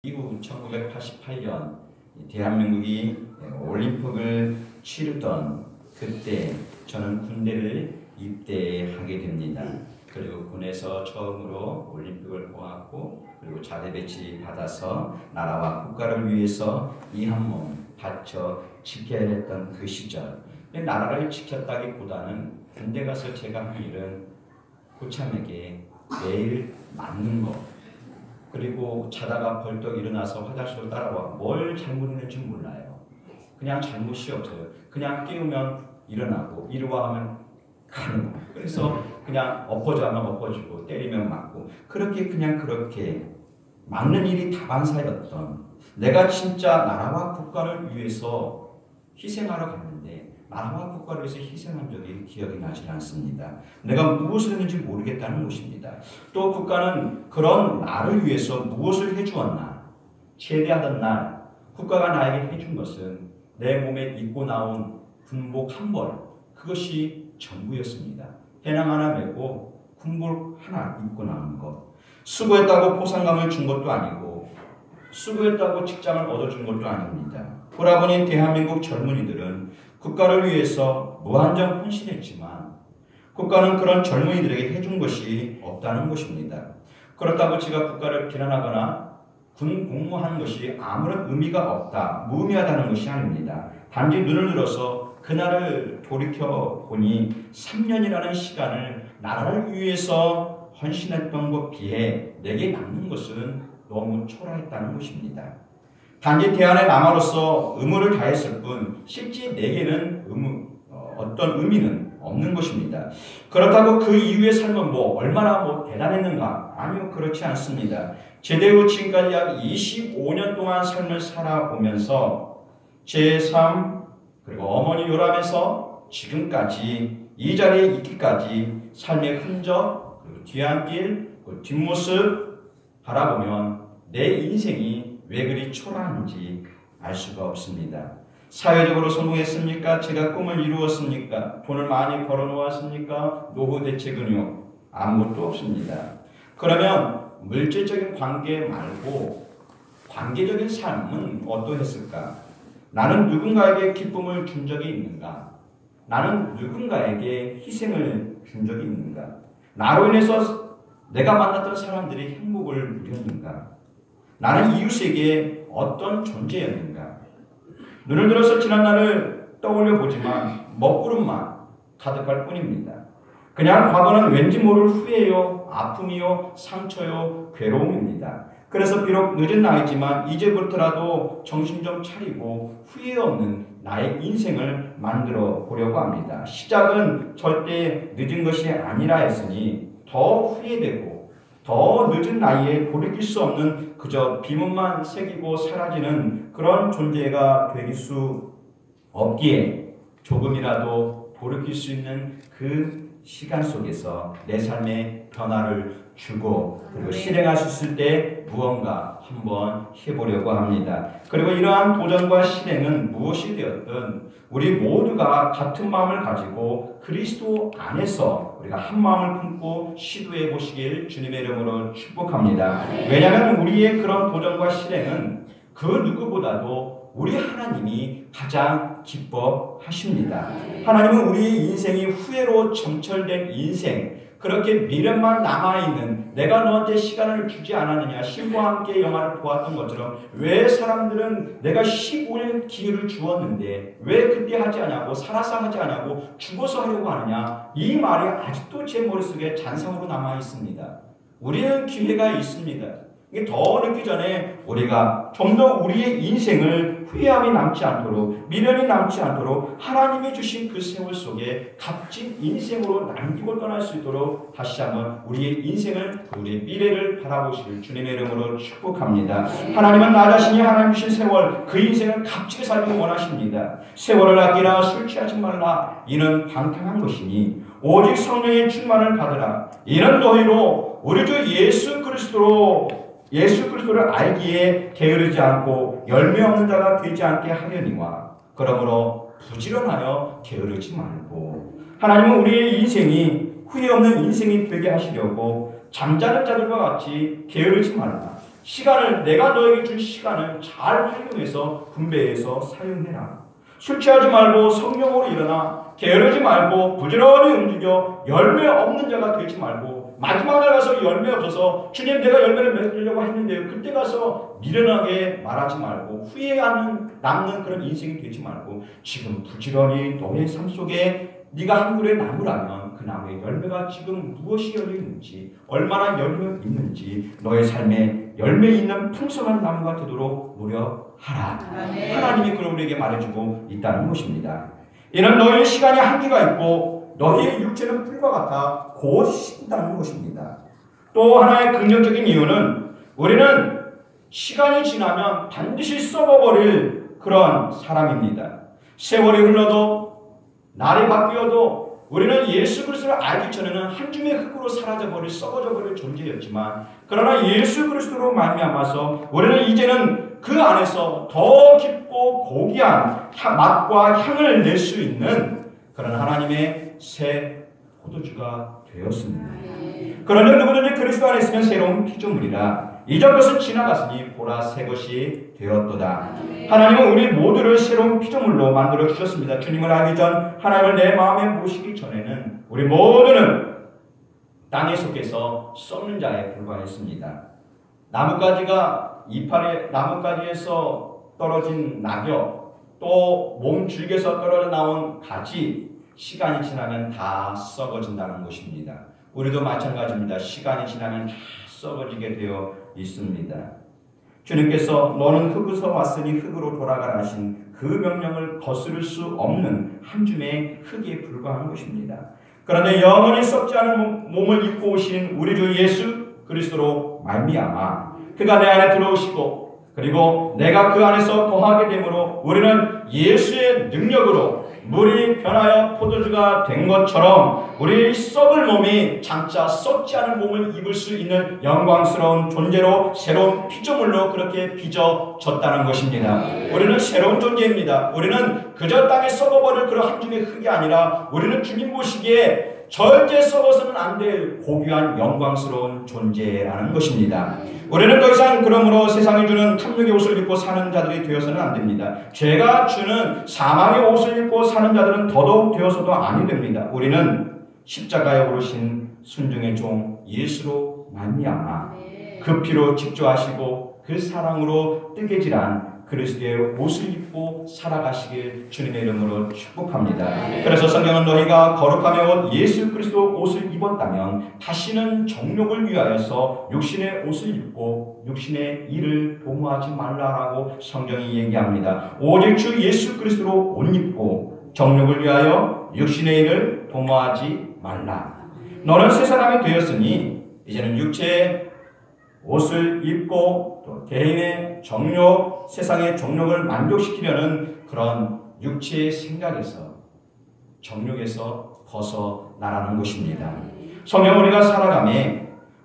이후 1988년 대한민국이 올림픽을 치르던 그때 저는 군대를 입대하게 됩니다. 그리고 군에서 처음으로 올림픽을 보았고, 그리고 자대 배치 받아서 나라와 국가를 위해서 이 한 몸 바쳐 지켜야 했던 그 시절, 나라를 지켰다기보다는 군대 가서 제가 한 일은 고참에게 매일 맞는 거, 그리고 자다가 벌떡 일어나서 화장실로 따라와 뭘 잘못했는지 몰라요. 그냥 잘못이 없어요. 그냥 깨우면 일어나고 이루와 하면 가는 거. 그래서 그냥 엎어져 하면 엎어지고 때리면 맞고 그렇게 맞는 일이 다반사였던, 내가 진짜 나라와 국가를 위해서 희생하러 갔는데 나라와 국가를 위해서 희생한 적이 기억이 나지 않습니다. 내가 무엇을 했는지 모르겠다는 것입니다. 또 국가는 그런 나를 위해서 무엇을 해주었나? 제대하던 날 국가가 나에게 해준 것은 내 몸에 입고 나온 군복 한 벌, 그것이 전부였습니다. 배낭 하나 메고 군복 하나 입고 나온 것. 수고했다고 포상감을 준 것도 아니고 수고했다고 직장을 얻어준 것도 아닙니다. 돌아보니 대한민국 젊은이들은 국가를 위해서 무한정 헌신했지만 국가는 그런 젊은이들에게 해준 것이 없다는 것입니다. 그렇다고 제가 국가를 비난하거나 군 복무하는 것이 아무런 의미가 없다, 무의미하다는 것이 아닙니다. 단지 눈을 들어서 그날을 돌이켜보니 3년이라는 시간을 나라를 위해서 헌신했던 것 비해 내게 남는 것은 너무 초라했다는 것입니다. 단지 대안의 남아로서 의무를 다했을 뿐 실제 내게는 어떤 의미는 없는 것입니다. 그렇다고 그 이후의 삶은 얼마나 대단했는가? 아니요, 그렇지 않습니다. 제대 후 지금까지 약 25년 동안 삶을 살아보면서 제 삶, 그리고 어머니 요람에서 지금까지 이 자리에 있기까지 삶의 흔적, 그리고 뒤안길, 그 뒷모습 바라보면 내 인생이 왜 그리 초라한지 알 수가 없습니다. 사회적으로 성공했습니까? 제가 꿈을 이루었습니까? 돈을 많이 벌어놓았습니까? 노후 대책은요? 아무것도 없습니다. 그러면 물질적인 관계 말고 관계적인 삶은 어떠했을까? 나는 누군가에게 기쁨을 준 적이 있는가? 나는 누군가에게 희생을 준 적이 있는가? 나로 인해서 내가 만났던 사람들이 행복을 누렸는가? 나는 이웃에게 어떤 존재였는가? 눈을 들어서 지난 날을 떠올려 보지만 먹구름만 가득할 뿐입니다. 그냥 과거는 왠지 모를 후회요, 아픔이요, 상처요, 괴로움입니다. 그래서 비록 늦은 나이지만 이제부터라도 정신 좀 차리고 후회 없는 나의 인생을 만들어 보려고 합니다. 시작은 절대 늦은 것이 아니라 했으니 더 후회되고 더 늦은 나이에 돌이킬 수 없는 그저 비문만 새기고 사라지는 그런 존재가 될 수 없기에 조금이라도 돌이킬 수 있는 그 시간 속에서 내 삶의 변화를 주고 그리고 실행할 수 있을 때 무언가 한번 해보려고 합니다. 그리고 이러한 도전과 실행은 무엇이 되었든 우리 모두가 같은 마음을 가지고 그리스도 안에서 우리가 한 마음을 품고 시도해 보시길 주님의 이름으로 축복합니다. 왜냐하면 우리의 그런 도전과 실행은 그 누구보다도 우리 하나님이 가장 기뻐하십니다. 하나님은 우리의 인생이 후회로 점철된 인생, 그렇게 미련만 남아있는 내가 너한테 시간을 주지 않았느냐, 신과 함께 영화를 보았던 것처럼 왜 사람들은 내가 15일 기회를 주었는데 왜 그때 하지 않냐고, 살아서 하지 않냐고, 죽어서 하려고 하느냐, 이 말이 아직도 제 머릿속에 잔상으로 남아있습니다. 우리는 기회가 있습니다. 이게 더 늦기 전에 우리가 좀 더 우리의 인생을 후회함이 남지 않도록, 미련이 남지 않도록 하나님이 주신 그 세월 속에 값진 인생으로 남기고 떠날 수 있도록 다시 한번 우리의 인생을, 우리의 미래를 바라보실 주님의 이름으로 축복합니다. 하나님은 나 자신이 하나님 주신 세월, 그 인생을 값지게 살기 원하십니다. 세월을 아끼라, 술 취하지 말라, 이는 방탕한 것이니 오직 성령의 충만을 받으라. 이는 너희로 우리 주 예수 그리스도를 알기에 게으르지 않고 열매 없는 자가 되지 않게 하려니와. 그러므로 부지런하여 게으르지 말고. 하나님은 우리의 인생이 후회 없는 인생이 되게 하시려고 잠자는 자들과 같이 게으르지 말라. 시간을, 내가 너에게 준 시간을 잘 활용해서 분배해서 사용해라. 술 취하지 말고 성령으로 일어나. 게으르지 말고 부지런히 움직여. 열매 없는 자가 되지 말고, 마지막 날 가서 열매 없어서 주님 내가 열매를 맺으려고 했는데요, 그때 가서 미련하게 말하지 말고 후회하는 남는 그런 인생이 되지 말고, 지금 부지런히 너의 삶 속에 네가 한 그루의 나무라면 그 나무의 열매가 지금 무엇이 열려 있는지, 얼마나 열려 있는지 너의 삶에 열매 있는 풍성한 나무가 되도록 노력하라. 하나님이 그걸 우리에게 말해주고 있다는 것입니다. 이는 너희의 시간이 한계가 있고 너희의 육체는 풀과 같아 곧 식는다는 것입니다. 또 하나의 긍정적인 이유는 우리는 시간이 지나면 반드시 썩어버릴 그런 사람입니다. 세월이 흘러도 날이 바뀌어도 우리는 예수 그리스도를 알기 전에는 한 줌의 흙으로 사라져버릴, 썩어져버릴 존재였지만, 그러나 예수 그리스도로 말미암아서 우리는 이제는 그 안에서 더 깊고 고귀한 맛과 향을 낼 수 있는 그런 하나님의 새 포도주가 되었습니다. 그러나 누구든지 그리스도 안에 있으면 새로운 피조물이라. 이전 것은 지나갔으니 보라 새 것이 되었도다. 하나님은 우리 모두를 새로운 피조물로 만들어 주셨습니다. 주님을 알기 전, 하나님을 내 마음에 모시기 전에는 우리 모두는 땅에 속해서 썩는 자에 불과했습니다. 나뭇가지가 이파리, 나뭇가지에서 떨어진 낙엽, 또 몸 줄기에서 떨어져 나온 가지, 시간이 지나면 다 썩어진다는 것입니다. 우리도 마찬가지입니다. 시간이 지나면 다 썩어지게 되어 있습니다. 주님께서 너는 흙에서 왔으니 흙으로 돌아가라 하신 그 명령을 거스를 수 없는 한 줌의 흙에 불과한 것입니다. 그런데 영원히 썩지 않은 몸을 입고 오신 우리 주 예수 그리스도로 말미암아 그가 내 안에 들어오시고, 그리고 내가 그 안에서 거하게 되므로 우리는 예수의 능력으로 물이 변하여 포도주가 된 것처럼 우리 썩을 몸이 장차 썩지 않은 몸을 입을 수 있는 영광스러운 존재로, 새로운 피조물로 그렇게 빚어졌다는 것입니다. 우리는 새로운 존재입니다. 우리는 그저 땅에 썩어버릴 그런 한 줌의 흙이 아니라 우리는 주님 보시기에 절대 썩어서는 안 될 고귀한 영광스러운 존재라는 것입니다. 우리는 더 이상 그러므로 세상이 주는 탐욕의 옷을 입고 사는 자들이 되어서는 안 됩니다. 죄가 주는 사망의 옷을 입고 사는 자들은 더더욱 되어서도 아니 됩니다. 우리는 십자가에 오르신 순종의 종 예수로 말미암아 그 피로 직조하시고 그 사랑으로 뜨개질한 그리스도의 옷을 입고 살아가시길 주님의 이름으로 축복합니다. 그래서 성경은 너희가 거룩함의 옷 예수 그리스도 옷을 입었다면 다시는 정욕을 위하여서 육신의 옷을 입고 육신의 일을 도모하지 말라라고 성경이 얘기합니다. 오직 주 예수 그리스도로 옷 입고 정욕을 위하여 육신의 일을 도모하지 말라. 너는 새 사람이 되었으니 이제는 육체의 옷을 입고 또 개인의 정욕, 세상의 정욕을 만족시키려는 그런 육체의 생각에서, 정욕에서 벗어나라는 것입니다. 성경 우리가 살아가며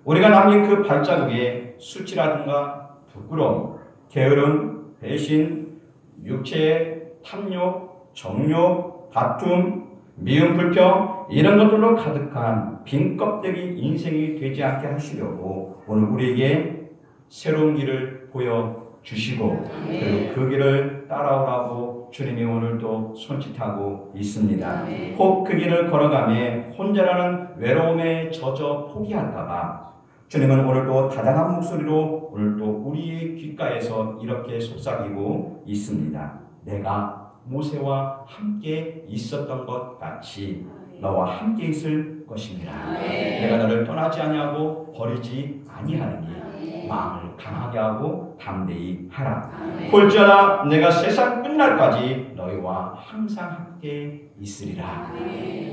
우리가 남긴 그 발자국에 수치라든가 부끄러움, 게으름, 배신, 육체의 탐욕, 정욕, 다툼, 미움, 불평, 이런 것들로 가득한 빈 껍데기 인생이 되지 않게 하시려고 오늘 우리에게 새로운 길을 보여주시고, 그리고 그 길을 따라오라고 주님이 오늘도 손짓하고 있습니다. 혹 그 길을 걸어가며 혼자라는 외로움에 젖어 포기할까봐 주님은 오늘도 다정한 목소리로 오늘도 우리의 귓가에서 이렇게 속삭이고 있습니다. 내가 모세와 함께 있었던 것 같이 너와 함께 있을 것입니다. 내가 너를 떠나지 아니하고 버리지 아니하느니 마음을 강하게 하고 담대히 하라. 볼지어다 내가 세상 끝날까지 너희와 항상 함께 있으리라.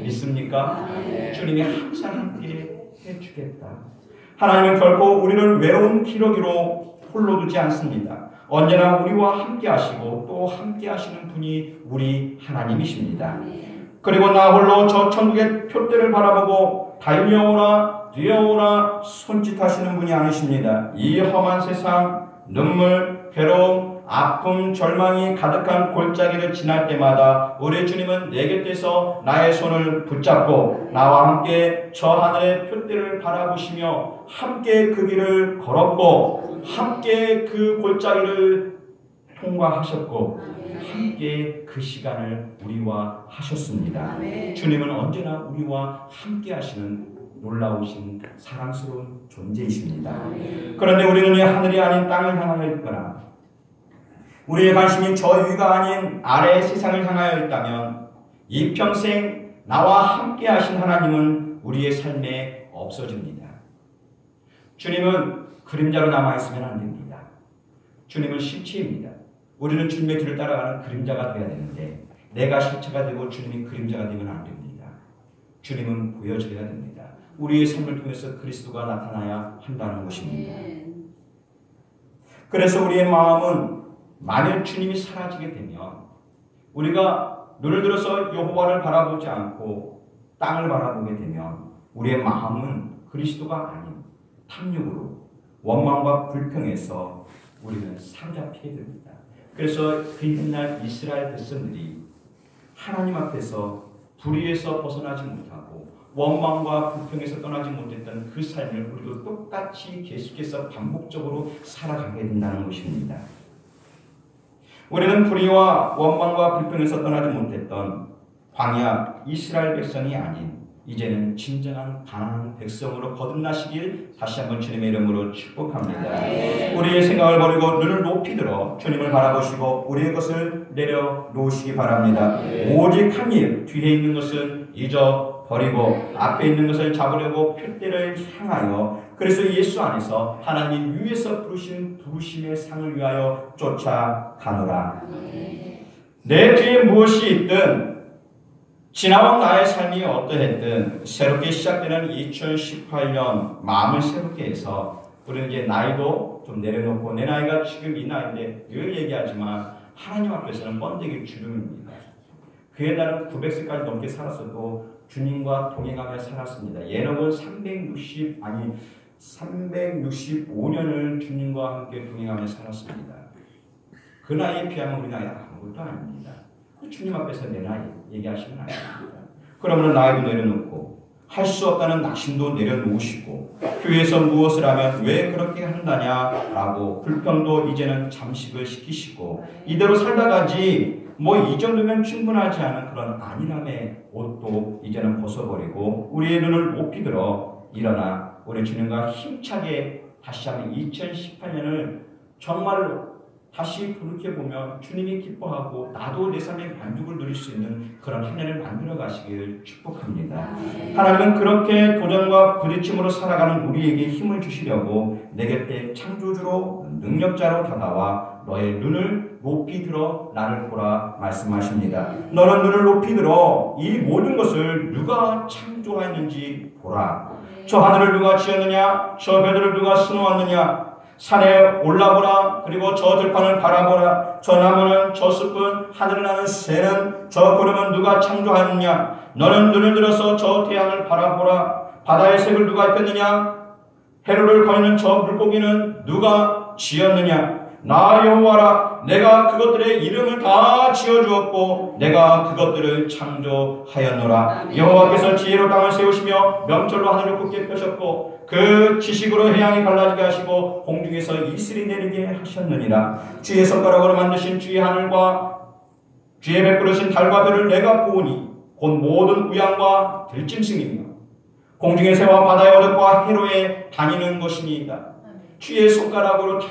믿습니까? 주님이 항상 함께 해주겠다. 하나님은 결코 우리를 외로운 기러기로 홀로 두지 않습니다. 언제나 우리와 함께 하시고 또 함께 하시는 분이 우리 하나님이십니다. 그리고 나 홀로 저 천국의 표대를 바라보고 달려오라 뛰어오라 손짓하시는 분이 아니십니다. 이 험한 세상, 눈물, 괴로움, 아픔, 절망이 가득한 골짜기를 지날 때마다 우리 주님은 내 곁에서 나의 손을 붙잡고 나와 함께 저 하늘의 표대를 바라보시며 함께 그 길을 걸었고 함께 그 골짜기를 통과하셨고 함께 그 시간을 우리와 하셨습니다. 주님은 언제나 우리와 함께 하시는 놀라우신 사랑스러운 존재이십니다. 그런데 우리는 이 하늘이 아닌 땅을 향하여 있거나 우리의 관심이 저 위가 아닌 아래의 세상을 향하여 있다면 이 평생 나와 함께 하신 하나님은 우리의 삶에 없어집니다. 주님은 그림자로 남아있으면 안 됩니다. 주님은 실체입니다. 우리는 주님의 길을 따라가는 그림자가 되어야 되는데 내가 실체가 되고 주님이 그림자가 되면 안 됩니다. 주님은 보여져야 됩니다. 우리의 삶을 통해서 그리스도가 나타나야 한다는 것입니다. 그래서 우리의 마음은 만일 주님이 사라지게 되면 우리가 눈을 들어서 여호와를 바라보지 않고 땅을 바라보게 되면 우리의 마음은 그리스도가 아닌 탐욕으로 원망과 불평에서 우리는 사로잡히게 됩니다. 그래서 그 옛날 이스라엘 백성들이 하나님 앞에서 불의에서 벗어나지 못하고 원망과 불평에서 떠나지 못했던 그 삶을 우리도 똑같이 계속해서 반복적으로 살아가게 된다는 것입니다. 우리는 불의와 원망과 불평에서 떠나지 못했던 광야 이스라엘 백성이 아닌 이제는 진정한 가나안 백성으로 거듭나시길 다시 한번 주님의 이름으로 축복합니다. 우리의 생각을 버리고 눈을 높이 들어 주님을 바라보시고 우리의 것을 내려놓으시기 바랍니다. 오직 한 일, 뒤에 있는 것은 잊어버리고 앞에 있는 것을 잡으려고 표대를 향하여 그래서 예수 안에서 하나님 위에서 부르신 부르심의 상을 위하여 쫓아가노라. 내 뒤에 무엇이 있든 지나온 나의 삶이 어떠했든 새롭게 시작되는 2018년 마음을 새롭게 해서 우리는 이제 나이도 좀 내려놓고 내 나이가 지금 이 나이인데 늘 얘기하지만 하나님 앞에서는 번데기 주름입니다. 그 옛날은 900세까지 넘게 살았어도 주님과 동행하며 살았습니다. 예록은 365년을 주님과 함께 동행하며 살았습니다. 그 나이에 비하면 우리 나이는 아무것도 아닙니다. 주님 앞에서 내 나이 얘기하시면 안 됩니다. 그러면 나이도 내려놓고 할 수 없다는 낙심도 내려놓으시고 교회에서 무엇을 하면 왜 그렇게 한다냐라고 불평도 이제는 잠식을 시키시고 이대로 살다가지 뭐 이 정도면 충분하지 않은 그런 안일함의 옷도 이제는 벗어버리고 우리의 눈을 높이 들어 일어나 우리 주님과 힘차게 다시 한번 2018년을 정말로 다시 돌이켜보면 주님이 기뻐하고 나도 내 삶의 만족을 누릴 수 있는 그런 한 해를 만들어 가시길 축복합니다. 하나님은 그렇게 도전과 부딪힘으로 살아가는 우리에게 힘을 주시려고 내 곁에 창조주로 능력자로 다가와 너의 눈을 높이 들어 나를 보라 말씀하십니다. 너는 눈을 높이 들어 이 모든 것을 누가 창조하였는지 보라. 저 하늘을 누가 지었느냐, 저 별들을 누가 수놓았느냐, 산에 올라보라. 그리고 저 들판을 바라보라. 저 나무는, 저 숲은, 하늘을 나는 새는, 저 구름은 누가 창조하였느냐. 너는 눈을 들어서 저 태양을 바라보라. 바다의 색을 누가 입혔느냐. 해로를 거니는 저 물고기는 누가 지었느냐. 나 여호와라. 내가 그것들의 이름을 다 지어주었고 내가 그것들을 창조하였노라. 여호와께서 지혜로 땅을 세우시며 명철로 하늘을 굳게 펴셨고 그 지식으로 해양이 갈라지게 하시고 공중에서 이슬이 내리게 하셨느니라. 주의 손가락으로 만드신 주의 하늘과 주의 베푸르신 달과 별을 내가 보오니 곧 모든 우양과 들짐승이며 공중의 새와 바다의 어족과 해로에 다니는 것이니이다. 주의 손가락으로 다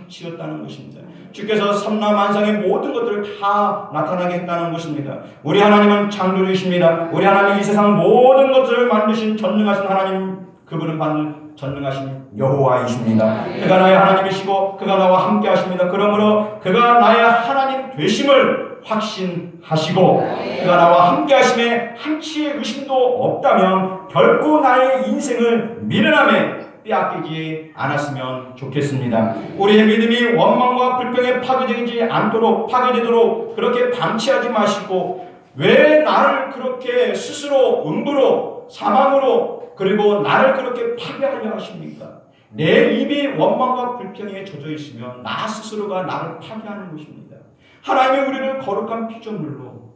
지었다는 것입니다. 주께서 삼라만상의 모든 것들을 다 나타나게 했다는 것입니다. 우리 하나님은 창조주이십니다. 우리 하나님 이 세상 모든 것들을 만드신 전능하신 하나님, 그분은 전능하신 여호와이십니다. 그가 나의 하나님이시고 그가 나와 함께 하십니다. 그러므로 그가 나의 하나님 되심을 확신하시고 그가 나와 함께 하심에 한치의 의심도 없다면 결코 나의 인생을 미련함에 빼앗기지 않았으면 좋겠습니다. 우리의 믿음이 원망과 불평에 파괴되도록 그렇게 방치하지 마시고 왜 나를 그렇게 스스로 음부로 사망으로 그리고 나를 그렇게 파괴하려 하십니까? 내 입이 원망과 불평에 젖어 있으면 나 스스로가 나를 파괴하는 것입니다. 하나님이 우리를 거룩한 피조물로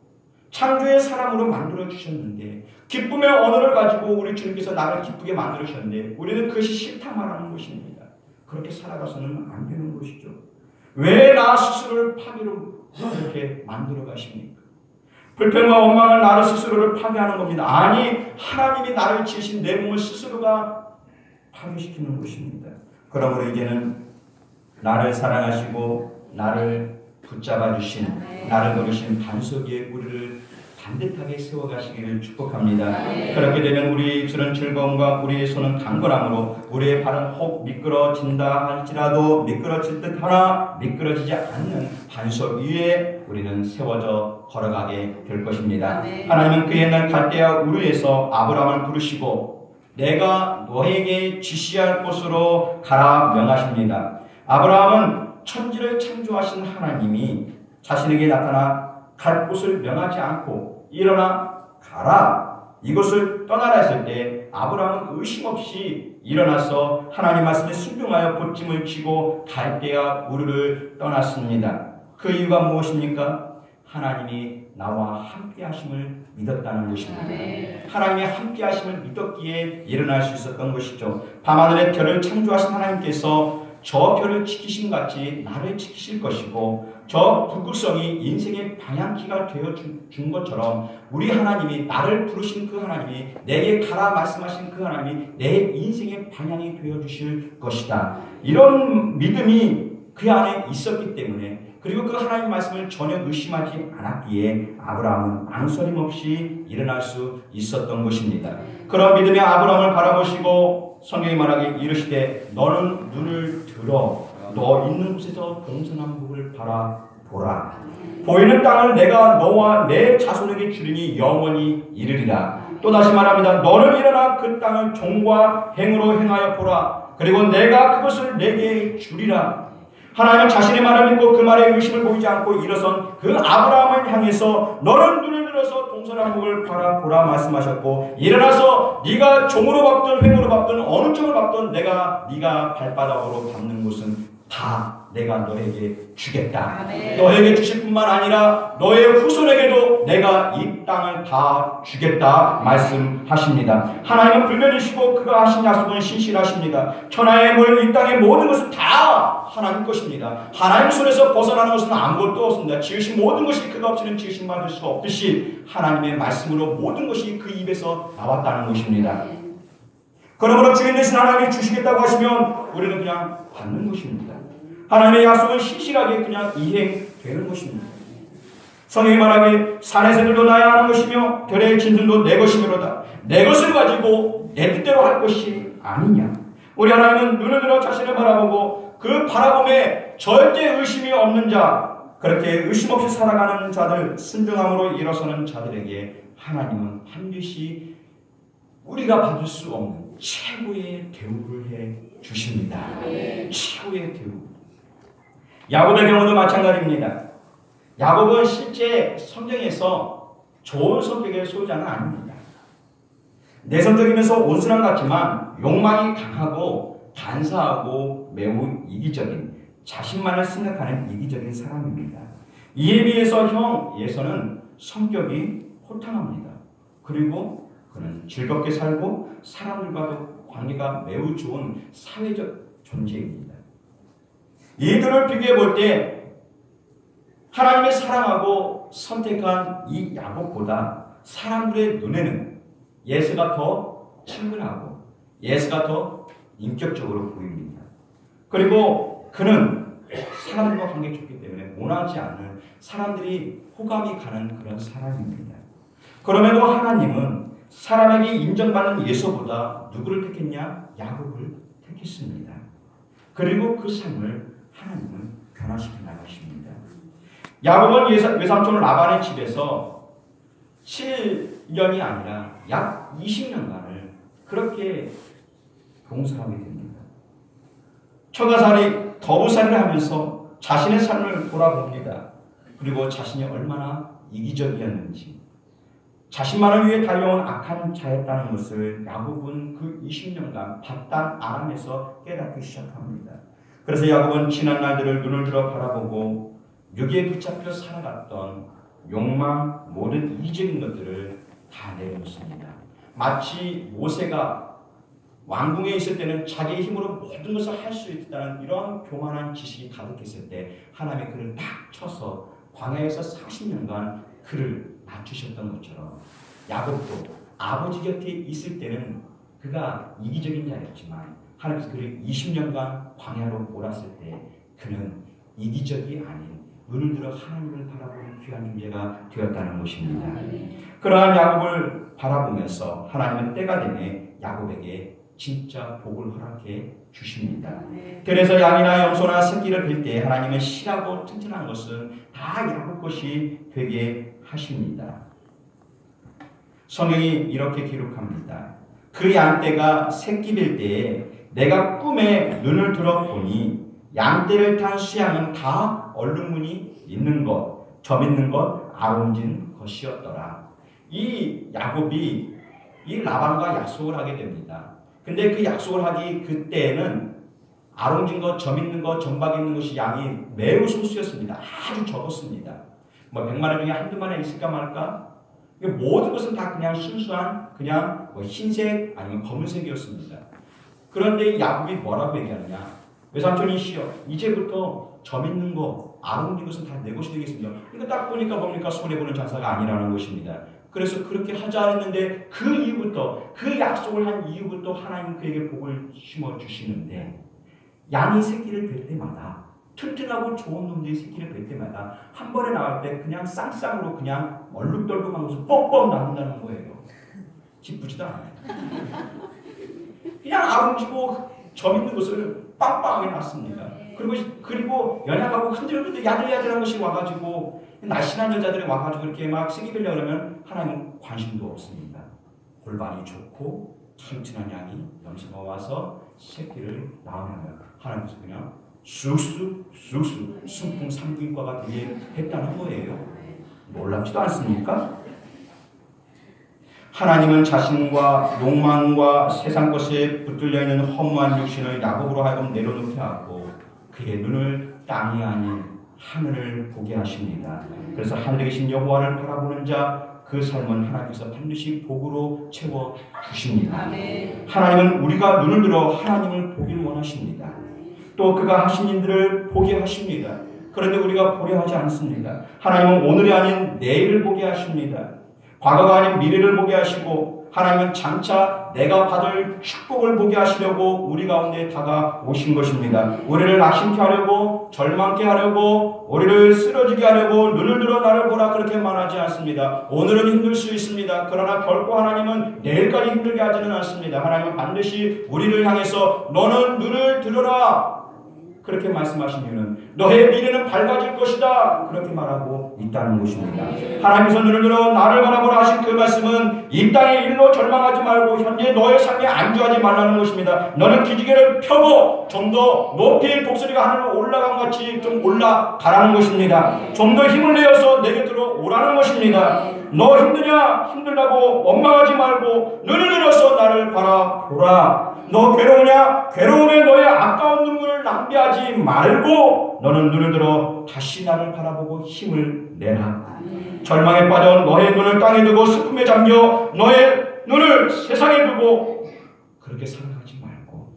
창조의 사람으로 만들어 주셨는데 기쁨의 언어를 가지고 우리 주님께서 나를 기쁘게 만들어 주셨는데 우리는 그것이 싫다 말하는 것입니다. 그렇게 살아가서는 안 되는 것이죠. 왜 나 스스로를 파괴로 그렇게 만들어 가십니까? 불평과 원망은 나를 스스로를 파괴하는 겁니다. 아니, 하나님이 나를 지으신 내 몸을 스스로가 파괴시키는 것입니다. 그러므로 이제는 나를 사랑하시고 나를 붙잡아 주신, 나를 거르신 반석 위에 우리를 반듯하게 세워가시기를 축복합니다. 그렇게 되면 우리의 입술은 즐거움과 우리의 손은 강건함으로 우리의 발은 혹 미끄러진다 할지라도 미끄러질 듯 하나 미끄러지지 않는 반석 위에 우리는 세워져 걸어가게 될 것입니다. 하나님은 그 옛날 갈대아 우르에서 아브라함을 부르시고 내가 너에게 지시할 곳으로 가라 명하십니다. 아브라함은 천지를 창조하신 하나님이 자신에게 나타나 갈 곳을 명하지 않고 일어나 가라 이곳을 떠나라 했을 때 아브라함은 의심 없이 일어나서 하나님 말씀에 순종하여 곧짐을 치고 갈대아 우르를 떠났습니다. 그 이유가 무엇입니까? 하나님이 나와 함께 하심을 믿었다는 것입니다. 하나님이 함께 하심을 믿었기에 일어날 수 있었던 것이죠. 밤하늘의 별을 창조하신 하나님께서 저 별을 지키신 같이 나를 지키실 것이고 저 불구성이 인생의 방향키가 되어준 것처럼 우리 하나님이 나를 부르신 그 하나님이 내게 가라 말씀하신 그 하나님이 내 인생의 방향이 되어주실 것이다. 이런 믿음이 그 안에 있었기 때문에 그리고 그 하나님 말씀을 전혀 의심하지 않았기에 아브라함은 망설임 없이 일어날 수 있었던 것입니다. 그런 믿음의 아브라함을 바라보시고 성경이 말하기 이르시되 너는 눈을 들어 너 있는 곳에서 동서남북을 바라보라. 보이는 땅을 내가 너와 내 자손에게 주리니 영원히 이르리라. 또다시 말합니다. 너는 일어나 그 땅을 종과 행으로 행하여 보라. 그리고 내가 그것을 내게 주리라. 하나님은 자신의 말을 믿고 그 말에 의심을 보이지 않고 일어선 그 아브라함을 향해서 너는 눈을 들어서 동서남북을 바라보라 말씀하셨고 일어나서 네가 종으로 밟든 횡으로 밟든 어느 쪽을 밟든 네가 발바닥으로 밟는 곳은 다 내가 너에게 주겠다. 너에게 주실 뿐만 아니라 너의 후손에게도 내가 이 땅을 다 주겠다 말씀하십니다. 하나님은 불변이시고 그가 하신 약속은 신실하십니다. 천하의 물 이 땅의 모든 것은 다 하나님 것입니다. 하나님 손에서 벗어나는 것은 아무것도 없습니다. 지으신 모든 것이 그가 없이는 지으신 받을 수가 없듯이 하나님의 말씀으로 모든 것이 그 입에서 나왔다는 것입니다. 그러므로 주인 되신 하나님이 주시겠다고 하시면 우리는 그냥 받는 것입니다. 하나님의 약속은 신실하게 그냥 이행되는 것입니다. 성경이 말하기 산의 새들도 나의 하는 것이며 별의 진들도 내 것이므로다. 내 것을 가지고 내 뜻대로 할 것이 아니냐. 우리 하나님은 눈을 들어 자신을 바라보고 그 바라봄에 절대 의심이 없는 자, 그렇게 의심 없이 살아가는 자들, 순종함으로 일어서는 자들에게 하나님은 반드시 우리가 받을 수 없는 최고의 대우를 해 주십니다. 최고의 대우. 야곱의 경우도 마찬가지입니다. 야곱은 실제 성경에서 좋은 성격의 소유자는 아닙니다. 내성적이면서 온순한 것 같지만 욕망이 강하고 간사하고 매우 이기적인, 자신만을 생각하는 이기적인 사람입니다. 이에 비해서 형 예서는 성격이 호탕합니다. 그리고 그는 즐겁게 살고 사람들과도 관계가 매우 좋은 사회적 존재입니다. 이들을 비교해 볼 때 하나님의 사랑하고 선택한 이 야곱보다 사람들의 눈에는 예서가 더 친근하고 예서가 더 인격적으로 보입니다. 그리고 그는 사람들과 관계 좋기 때문에 원하지 않는 사람들이 호감이 가는 그런 사람입니다. 그럼에도 하나님은 사람에게 인정받는 예서보다 누구를 택했냐? 야곱을 택했습니다. 그리고 그 삶을 하나님은 변화시켜 나가십니다. 야곱은 외삼촌 라반의 집에서 7년이 아니라 약 20년간을 그렇게 봉사하게 됩니다. 처가살이 거부살이를 하면서 자신의 삶을 돌아봅니다. 그리고 자신이 얼마나 이기적이었는지 자신만을 위해 달려온 악한 자였다는 것을 야곱은 그 20년간 바단 아람에서 깨닫기 시작합니다. 그래서 야곱은 지난 날들을 눈을 들어 바라보고 여기에 붙잡혀 살아갔던 욕망, 모든 이기적인 것들을 다 내려놓습니다. 마치 모세가 왕궁에 있을 때는 자기의 힘으로 모든 것을 할 수 있다는 이런 교만한 지식이 가득했을 때 하나님의 그를 딱 쳐서 광야에서 40년간 그를 낮추셨던 것처럼 야곱도 아버지 곁에 있을 때는 그가 이기적인 자였지만 하나님께서 그를 20년간 광야로 몰았을 때 그는 이기적이 아닌 눈을 들어 하나님을 바라보는 귀한 존재가 되었다는 것입니다. 그러한 야곱을 바라보면서 하나님은 때가 되매 야곱에게 진짜 복을 허락해 주십니다. 그래서 양이나 염소나 새끼를 뵐 때 하나님은 실하고 튼튼한 것은 다 야곱 것이 되게 하십니다. 성경이 이렇게 기록합니다. 그 양떼가 새끼 뵐 때에 내가 꿈에 눈을 들어 보니 양떼를 탄 수양은 다 얼룩무늬 있는 것, 점 있는 것, 아름진 것이었더라. 이 야곱이 이 라반과 약속을 하게 됩니다. 근데 그 약속을 하기 그때에는 아롱진 것, 점 있는 것, 점박 있는 것이 양이 매우 소수였습니다. 아주 적었습니다. 뭐 100마리 중에 한두 마리 있을까 말까? 모든 것은 다 그냥 순수한 그냥 뭐 흰색 아니면 검은색이었습니다. 그런데 야곱이 뭐라고 얘기하느냐? 외삼촌이시여, 이제부터 점 있는 거, 아롱진 것은 다 내 것이 되겠습니다. 이거 딱 보니까 뭡니까? 손해보는 장사가 아니라는 것입니다. 그래서 그렇게 하자 했는데 그 이후부터 그 약속을 한 이후부터 하나님 그에게 복을 심어주시는데 양이 새끼를 뵐 때마다 튼튼하고 좋은 놈들이 새끼를 뵐 때마다 한 번에 나올 때 그냥 쌍쌍으로 그냥 얼룩덜룩하면서 뻑뻑 나온다는 거예요. 기쁘지도 않아요. 그냥 아름지고 점 있는 것을 빵빵하게 놨습니다. 그리고 연약하고 흔들흔들 야들야들한 것이 와가지고 날씬한 여자들이 와가지고 이렇게 막 새끼 뵈려고 그러면 하나님은 관심도 없습니다. 골반이 좋고 튼튼한 양이 염소가 와서 새끼를 낳으면 하나님께서 그냥 쑥쑥 순풍 산부인과가 되게 했다는 거예요. 놀랍지도 않습니까? 하나님은 자신과 욕망과 세상 것에 붙들려 있는 허무한 육신을 야곱으로 하여금 내려놓게 하고 그의 눈을 땅이 아닌 하늘을 보게 하십니다. 그래서 하늘에 계신 여호와를 바라보는 자 그 삶은 하나님께서 반드시 복으로 채워 주십니다. 하나님은 우리가 눈을 들어 하나님을 보기를 원하십니다. 또 그가 하신 일들을 보게 하십니다. 그런데 우리가 보려 하지 않습니다. 하나님은 오늘이 아닌 내일을 보게 하십니다. 과거가 아닌 미래를 보게 하시고 하나님은 장차 내가 받을 축복을 보게 하시려고 우리 가운데 다가오신 것입니다. 우리를 낙심케 하려고 절망케 하려고 우리를 쓰러지게 하려고 눈을 들어 나를 보라 그렇게 말하지 않습니다. 오늘은 힘들 수 있습니다. 그러나 결코 하나님은 내일까지 힘들게 하지는 않습니다. 하나님은 반드시 우리를 향해서 너는 눈을 들어라 그렇게 말씀하신 이유는 너의 미래는 밝아질 것이다 그렇게 말하고 있다는 것입니다. 하나님께서 눈을 들어 나를 바라보라 하신 그 말씀은 이 땅의 일로 절망하지 말고 현재 너의 삶에 안주하지 말라는 것입니다. 너는 기지개를 펴고 좀 더 높이 독수리가 하늘로 올라간 같이 좀 올라가라는 것입니다. 좀 더 힘을 내어서 내게 들어오라는 것입니다. 너 힘드냐? 힘들다고 원망하지 말고 눈을 들어서 나를 바라보라. 너 괴로우냐? 괴로움에 너의 아까운 눈물을 낭비하지 말고 너는 눈을 들어 다시 나를 바라보고 힘을 내라. 절망에 빠져 너의 눈을 땅에 두고 슬픔에 잠겨 너의 눈을 세상에 두고 그렇게 살아가지 말고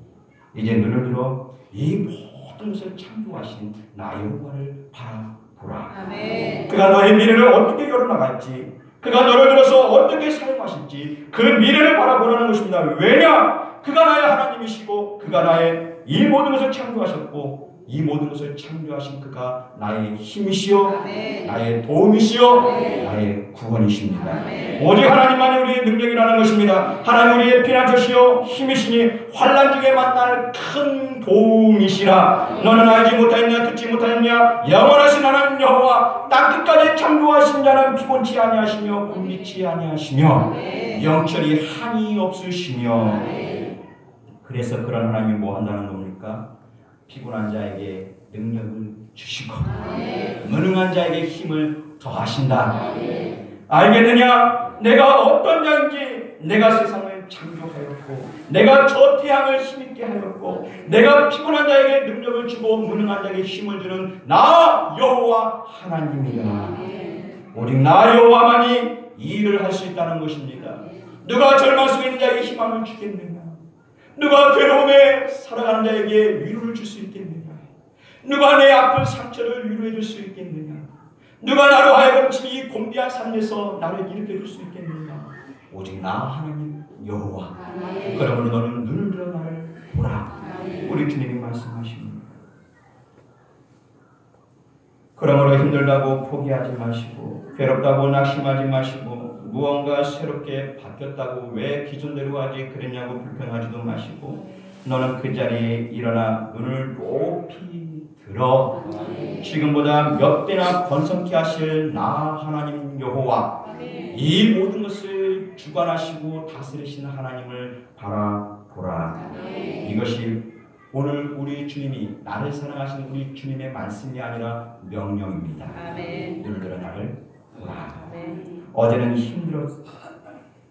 이제 눈을 들어 이 모든 것을 창조하신 나 여호와를 바라보라. 그가 너의 미래를 어떻게 열어나갈지 그가 너를 들어서 어떻게 사용하실지 그 미래를 바라보라는 것입니다. 왜냐? 그가 나의 하나님이시고 그가 나의 이 모든 것을 창조하셨고 이 모든 것을 창조하신 그가 나의 힘이시요 나의 도움이시요 나의 구원이십니다. 오직 하나님만이 우리의 능력이라는 것입니다. 하나님 우리의 피난처시요 힘이시니 환난 중에 만날 큰 도움이시라. 너는 알지 못하였냐 듣지 못하였냐 영원하신 하나님 여호와 땅 끝까지 창조하신 자는 피곤치 아니하시며 곤리치 아니하시며 영철이 한이 없으시며 그래서 그런 하나님이 뭐 한다는 겁니까? 피곤한 자에게 능력을 주시고 무능한 자에게 힘을 더하신다. 알겠느냐? 내가 어떤 자인지, 내가 세상을 창조하였고, 내가 저 태양을 힘있게 하였고, 내가 피곤한 자에게 능력을 주고 무능한 자에게 힘을 주는 나 여호와 하나님이라. 오직 나 여호와만이 이 일을 할 수 있다는 것입니다. 누가 절망 속에 있는 자에게 희망을 주겠느냐? 누가 괴로움에 살아가는 자에게 위로를 줄 수 있겠느냐? 누가 내 아픈 상처를 위로해 줄 수 있겠느냐? 누가 나로 하여금 이 곤비한 삶에서 나를 일으켜 줄 수 있겠느냐? 오직 나 하나님 여호와. 그러므로 너는 눈을 들어 나를 보라. 우리 주님이 말씀하십니다. 그러므로 힘들다고 포기하지 마시고, 괴롭다고 낙심하지 마시고, 무언가 새롭게 바뀌었다고 왜 기존대로 하지 그랬냐고 불평하지도 마시고, 너는 그 자리에 일어나 눈을 높이 들어 지금보다 몇 배나 번성케 하실 나 하나님 여호와, 이 모든 것을 주관하시고 다스리시는 하나님을 바라보라. 이것이 오늘 우리 주님이, 나를 사랑하시는 우리 주님의 말씀이 아니라 명령입니다. 눈을 들어 나를 보라. 어제는 힘들었어,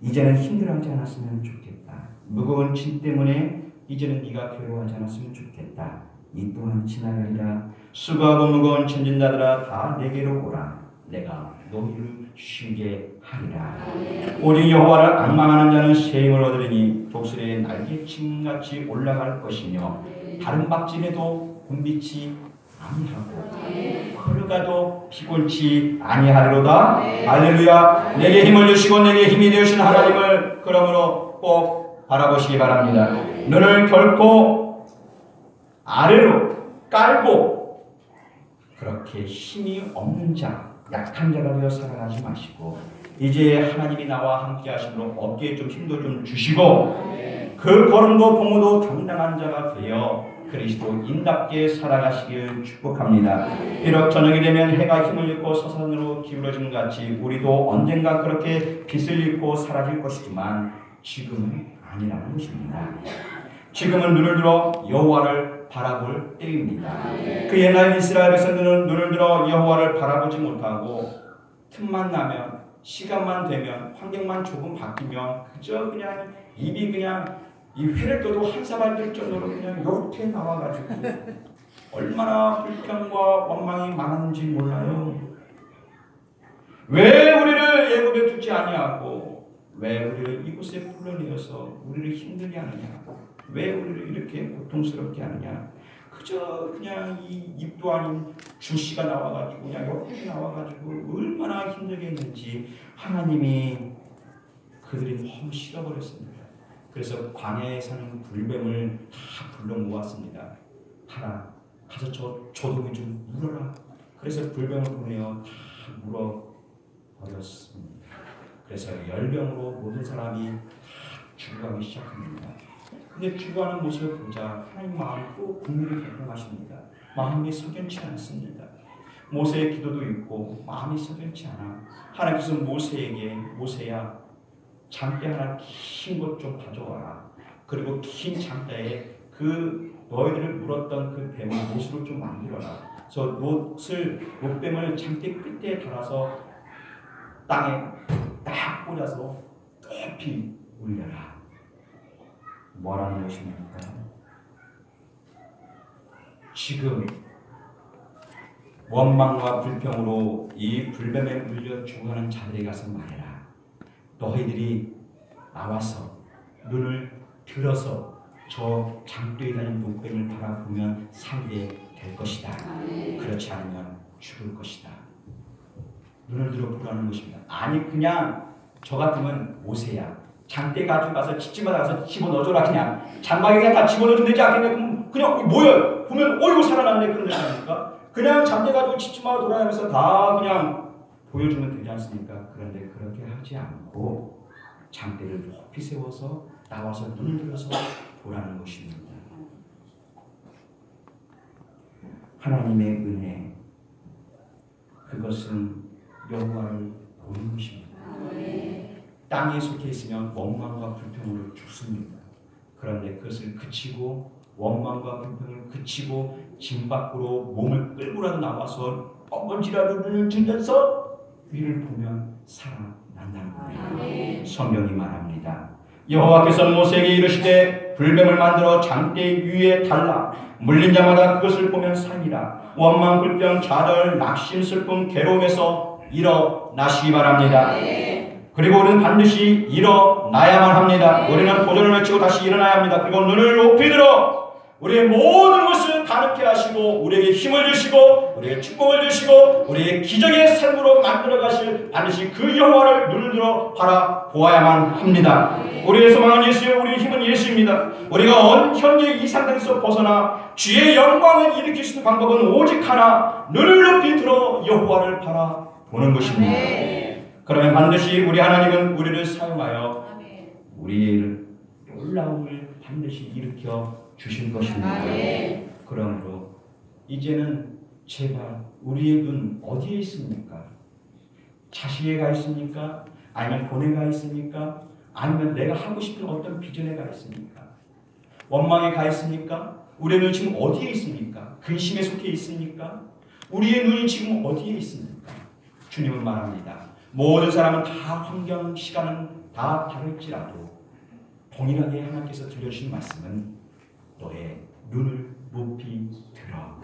이제는 힘들어하지 않았으면 좋겠다. 무거운 짐 때문에 이제는 네가 괴로워하지 않았으면 좋겠다. 이 또한 지나가리라. 수고하고 무거운 짐진 자들아 다 내게로 오라. 내가 너희를 쉬게 하리라. 오직 여호와를 앙망하는 자는 새 힘을 얻으리니 독수리의 날개침같이 올라갈 것이며 다른 박진에도 곤비치 아니하고 흐르가도 피곤치 아니하리로다. 할렐루야. 내게 힘을 주시고 내게 힘이 되신 하나님을 그러므로 꼭 바라보시기 바랍니다. 눈을 결코 아래로 깔고 그렇게 힘이 없는 자, 약한 자가 되어 살아가지 마시고, 이제 하나님이 나와 함께 하심으로 어깨에 좀 힘도 좀 주시고, 그 걸음도 봉우도 당당한 자가 되어 그리스도인답게 살아가시길 축복합니다. 비록 저녁이 되면 해가 힘을 잃고 서산으로 기울어지는 같이 우리도 언젠가 그렇게 빛을 잃고 사라질 것이지만 지금은 아니라는 것입니다. 지금은 눈을 들어 여호와를 바라볼 때입니다. 그 옛날 이스라엘 백성들은 눈을 들어 여호와를 바라보지 못하고 틈만 나면, 시간만 되면, 환경만 조금 바뀌면 그저 그냥 입이 그냥 이 회를 떠도 한 사발 뜰 정도로 그냥 이렇게 나와가지고 얼마나 불평과 원망이 많았는지 몰라요. 왜 우리를 애굽에 두지 아니하고, 왜 우리를 이곳에 불러내어서 우리를 힘들게 하느냐, 왜 우리를 이렇게 고통스럽게 하느냐. 그저 그냥 이 입도 아닌 주씨가 나와가지고 그냥 이렇게 나와가지고 얼마나 힘들게 했는지 하나님이 그들이 너무 싫어버렸습니다. 그래서 광야에 사는 불뱀을 다 불러 모았습니다. 가라, 가서 저 조동이 좀 물어라. 그래서 불뱀을 보내어 다 물어버렸습니다. 그래서 열병으로 모든 사람이 다 죽어가기 시작합니다. 근데 죽어가는 모습을 보자 하나님 마음이 또 국민을 경험하십니다. 마음이 석연치 않습니다. 모세의 기도도 있고 마음이 석연치 않아. 하나님께서 모세에게, 모세야 장대 하나 긴 것 좀 가져와라. 그리고 긴 장대에 그 너희들을 물었던 그 뱀을 못으로 좀 만들어라. 그래서 못뱀을 장대 끝에 달아서 땅에 딱 꽂아서 높이 올려라. 뭐라는 것입니까? 지금 원망과 불평으로 이 불뱀에 물려 죽어가는 자들에 가서 말해라. 너희들이 나와서 눈을 들어서 저 장대에 달린 목뱀을 바라보면 살게 될 것이다. 그렇지 않으면 죽을 것이다. 눈을 들어 보라는 것입니다. 아니 그냥 저 같으면 모세야, 장대 가져가서 집집마다 가서 집어넣어줘라. 그냥 장막에 그냥 다 집어넣어주면 되지 않겠냐. 그냥 뭐야 보면 어이구 살아났네 그런 데 아닙니까? 그냥 장대 가지고 집집마다 돌아다니면서 다 그냥 보여주면 되지 않습니까? 그런데 그렇게 하지 않고 장대를 높이 세워서 나와서 눈을 들어서 보라는 것입니다. 하나님의 은혜, 그것은 여호와를 보는 것입니다. 땅에 속해 있으면 원망과 불평으로 죽습니다. 그런데 그것을 그치고 원망과 불평을 그치고 짐 밖으로 몸을 끌고라도 나와서 어머지라도 눈을 들면서 위를 보면 살아난다는 거예요. 성경이 말합니다. 여호와께서 모세에게 이르시되 불뱀을 만들어 장대 위에 달라 물린 자마다 그것을 보면 살리라. 원망, 불병, 좌절, 낙심, 슬픔, 괴로움에서 일어나시기 바랍니다. 그리고 우리는 반드시 일어나야만 합니다. 우리는 도전을 외치고 다시 일어나야 합니다. 그리고 눈을 높이 들어 우리의 모든 것을 가득해 하시고 우리에게 힘을 주시고 우리에게 축복을 주시고 우리의 기적의 삶으로 만들어 가실 반드시 그 여호와를 눈을 들어 바라보아야만 합니다. 우리의 소망은 예수요, 우리의 힘은 예수입니다. 우리가 현재 이 상태에서 벗어나 주의 영광을 일으킬 수 있는 방법은 오직 하나, 눈을 높이 들어 여호와를 바라보는 것입니다. 그러면 반드시 우리 하나님은 우리를 사용하여 우리의 놀라움을 반드시 일으켜 주실 것입니다. 그러므로 이제는 제발 우리의 눈 어디에 있습니까? 자식에 가 있습니까? 아니면 돈에 가 있습니까? 아니면 내가 하고 싶은 어떤 비전에 가 있습니까? 원망에 가 있습니까? 우리의 눈이 지금 어디에 있습니까? 근심에 속해 있습니까? 우리의 눈이 지금 어디에 있습니까? 주님은 말합니다. 모든 사람은 다 환경, 시간은 다 다를지라도 동일하게 하나님께서 들려주신 말씀은 너의 눈을 높이 들어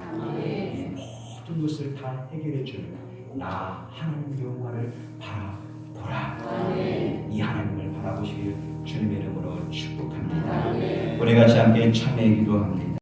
이 모든 것을 다 해결해 줄 나 하나님 여호와를 바라보라. 이 하나님을 바라보시길 주님의 이름으로 축복합니다. 우리 같이 함께 찬양해 기도합니다.